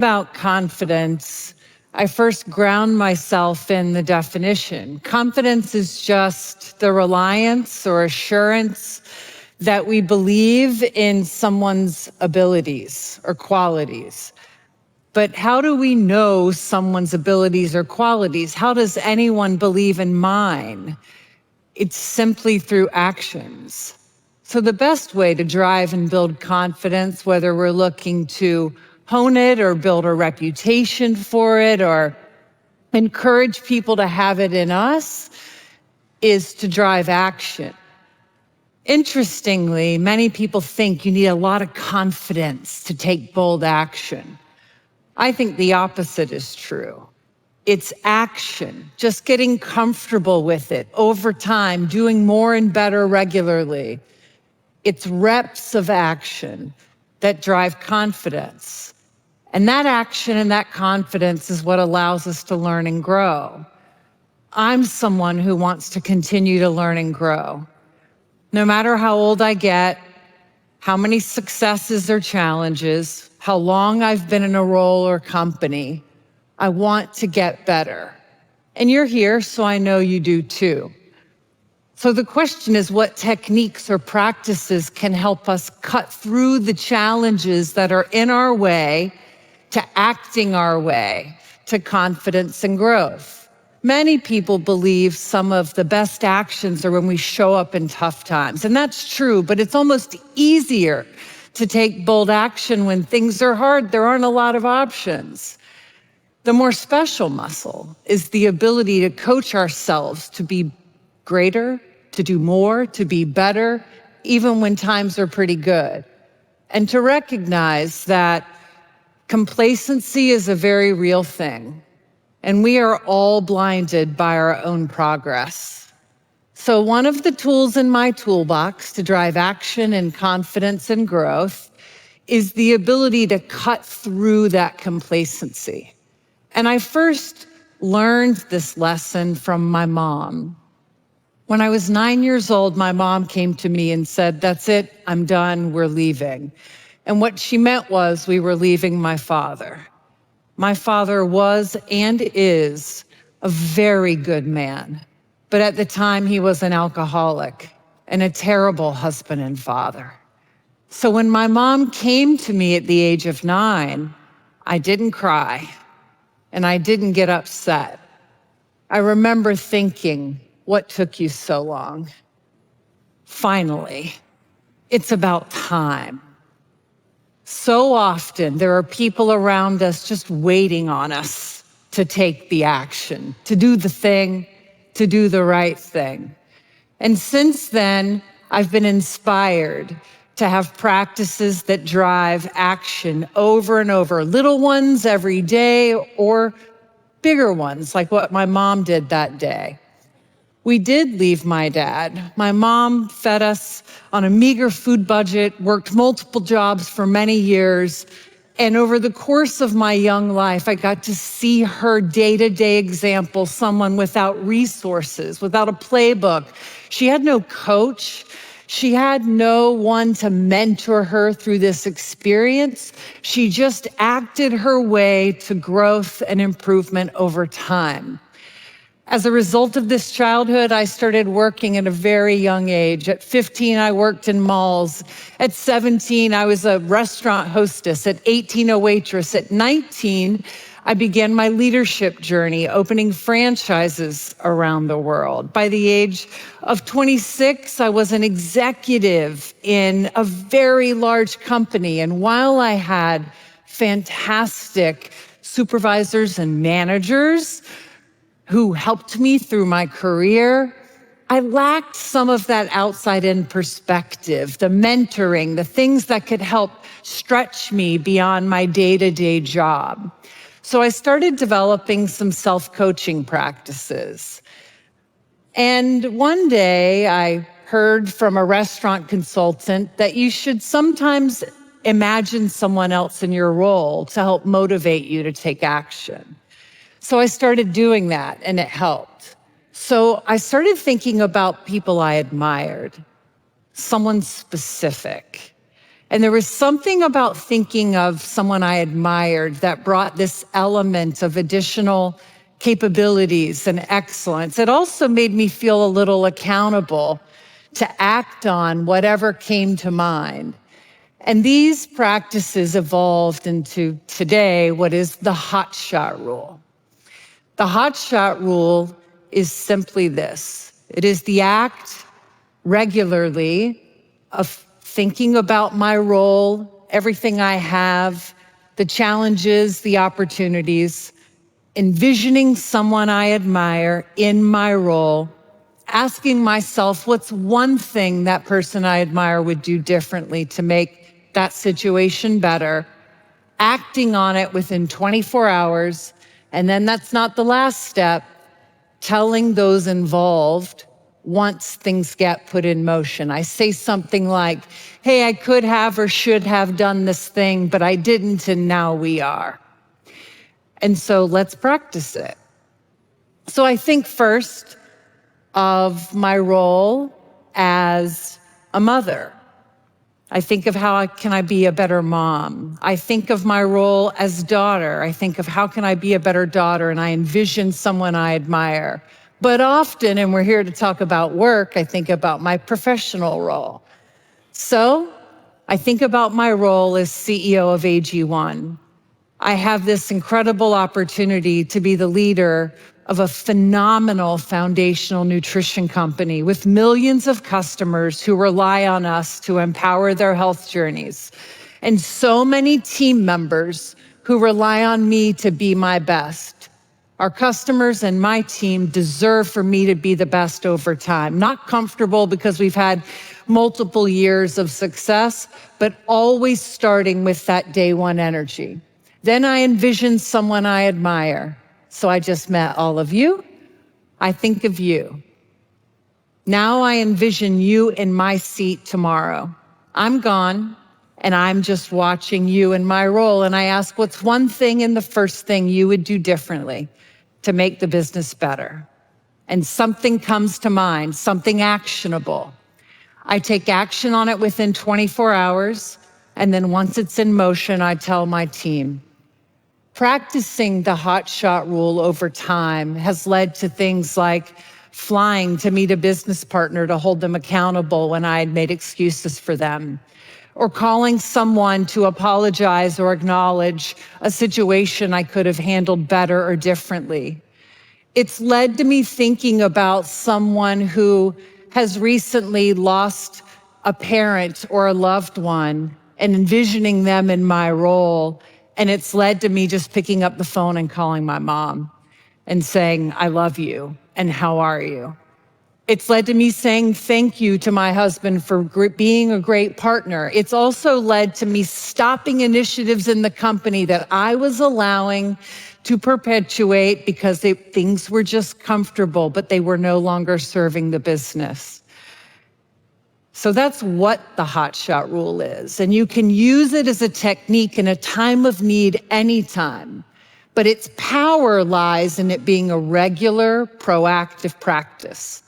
About confidence, I first ground myself in the definition. Confidence is just the reliance or assurance that we believe in someone's abilities or qualities. But how do we know someone's abilities or qualities? How does anyone believe in mine? It's simply through actions. So the best way to drive and build confidence, whether we're looking to hone it or build a reputation for it or encourage people to have it in us, is to drive action. Interestingly, many people think you need a lot of confidence to take bold action. I think the opposite is true. It's action, just getting comfortable with it over time, doing more and better regularly. It's reps of action that drive confidence. And that action and that confidence is what allows us to learn and grow. I'm someone who wants to continue to learn and grow. No matter how old I get, how many successes or challenges, how long I've been in a role or company, I want to get better. And you're here, so I know you do too. So the question is, what techniques or practices can help us cut through the challenges that are in our way to acting our way to confidence and growth? Many people believe some of the best actions are when we show up in tough times, and that's true, but it's almost easier to take bold action when things are hard. There aren't a lot of options. The more special muscle is the ability to coach ourselves to be greater, to do more, to be better, even when times are pretty good. And to recognize that complacency is a very real thing, and we are all blinded by our own progress. So one of the tools in my toolbox to drive action and confidence and growth is the ability to cut through that complacency. And I first learned this lesson from my mom. When I was 9 years old, my mom came to me and said, "That's it, I'm done, we're leaving." And what she meant was we were leaving my father. My father was and is a very good man, but at the time he was an alcoholic and a terrible husband and father. So when my mom came to me at the age of 9, I didn't cry and I didn't get upset. I remember thinking, what took you so long? Finally, it's about time. So often there are people around us just waiting on us to take the action, to do the thing, to do the right thing. And since then, I've been inspired to have practices that drive action over and over, little ones every day or bigger ones like what my mom did that day. We did leave my dad. My mom fed us on a meager food budget, worked multiple jobs for many years, and over the course of my young life, I got to see her day-to-day example, someone without resources, without a playbook. She had no coach. She had no one to mentor her through this experience. She just acted her way to growth and improvement over time. As a result of this childhood, I started working at a very young age. At 15, I worked in malls. At 17, I was a restaurant hostess. At 18, a waitress. At 19, I began my leadership journey, opening franchises around the world. By the age of 26, I was an executive in a very large company. And while I had fantastic supervisors and managers who helped me through my career, I lacked some of that outside-in perspective, the mentoring, the things that could help stretch me beyond my day-to-day job. So I started developing some self-coaching practices. And one day I heard from a restaurant consultant that you should sometimes imagine someone else in your role to help motivate you to take action. So I started doing that, and it helped. So I started thinking about people I admired, someone specific. And there was something about thinking of someone I admired that brought this element of additional capabilities and excellence. It also made me feel a little accountable to act on whatever came to mind. And these practices evolved into today what is the hotshot rule. The hotshot rule is simply this. It is the act regularly of thinking about my role, everything I have, the challenges, the opportunities, envisioning someone I admire in my role, asking myself what's one thing that person I admire would do differently to make that situation better, acting on it within 24 hours, and then that's not the last step, telling those involved once things get put in motion. I say something like, hey, I could have or should have done this thing, but I didn't, and now we are. And so let's practice it. So I think first of my role as a mother. I think of how can I be a better mom. I think of my role as daughter. I think of how can I be a better daughter, and I envision someone I admire. But often, and we're here to talk about work, I think about my professional role. So I think about my role as CEO of AG1. I have this incredible opportunity to be the leader of a phenomenal foundational nutrition company with millions of customers who rely on us to empower their health journeys, and so many team members who rely on me to be my best. Our customers and my team deserve for me to be the best over time. Not comfortable because we've had multiple years of success, but always starting with that day one energy. Then I envision someone I admire. So I just met all of you. I think of you. Now I envision you in my seat tomorrow. I'm gone, and I'm just watching you in my role, and I ask, what's one thing and the first thing you would do differently to make the business better? And something comes to mind, something actionable. I take action on it within 24 hours, and then once it's in motion, I tell my team. Practicing the hotshot rule over time has led to things like flying to meet a business partner to hold them accountable when I had made excuses for them, or calling someone to apologize or acknowledge a situation I could have handled better or differently. It's led to me thinking about someone who has recently lost a parent or a loved one and envisioning them in my role. And it's led to me just picking up the phone and calling my mom and saying, I love you, and how are you? It's led to me saying thank you to my husband for being a great partner. It's also led to me stopping initiatives in the company that I was allowing to perpetuate because things were just comfortable, but they were no longer serving the business. So that's what the hotshot rule is. And you can use it as a technique in a time of need anytime. But its power lies in it being a regular, proactive practice.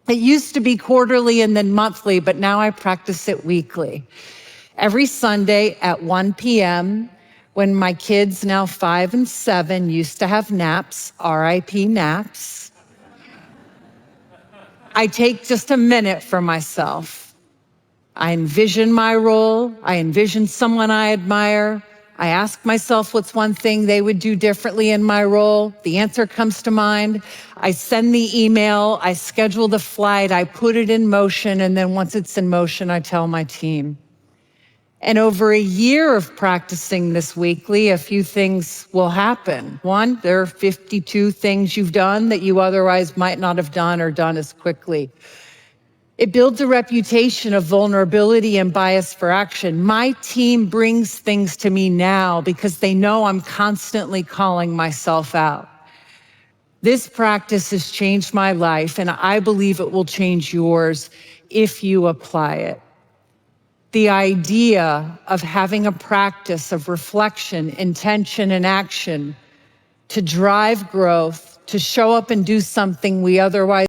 It used to be quarterly and then monthly, but now I practice it weekly. Every Sunday at 1 p.m., when my kids, now 5 and 7, used to have naps, RIP naps, I take just a minute for myself. I envision my role. I envision someone I admire. I ask myself what's one thing they would do differently in my role. The answer comes to mind. I send the email. I schedule the flight. I put it in motion. And then once it's in motion, I tell my team. And over a year of practicing this weekly, a few things will happen. One, there are 52 things you've done that you otherwise might not have done or done as quickly. It builds a reputation of vulnerability and bias for action. My team brings things to me now because they know I'm constantly calling myself out. This practice has changed my life, and I believe it will change yours if you apply it. The idea of having a practice of reflection, intention, and action to drive growth, to show up and do something we otherwise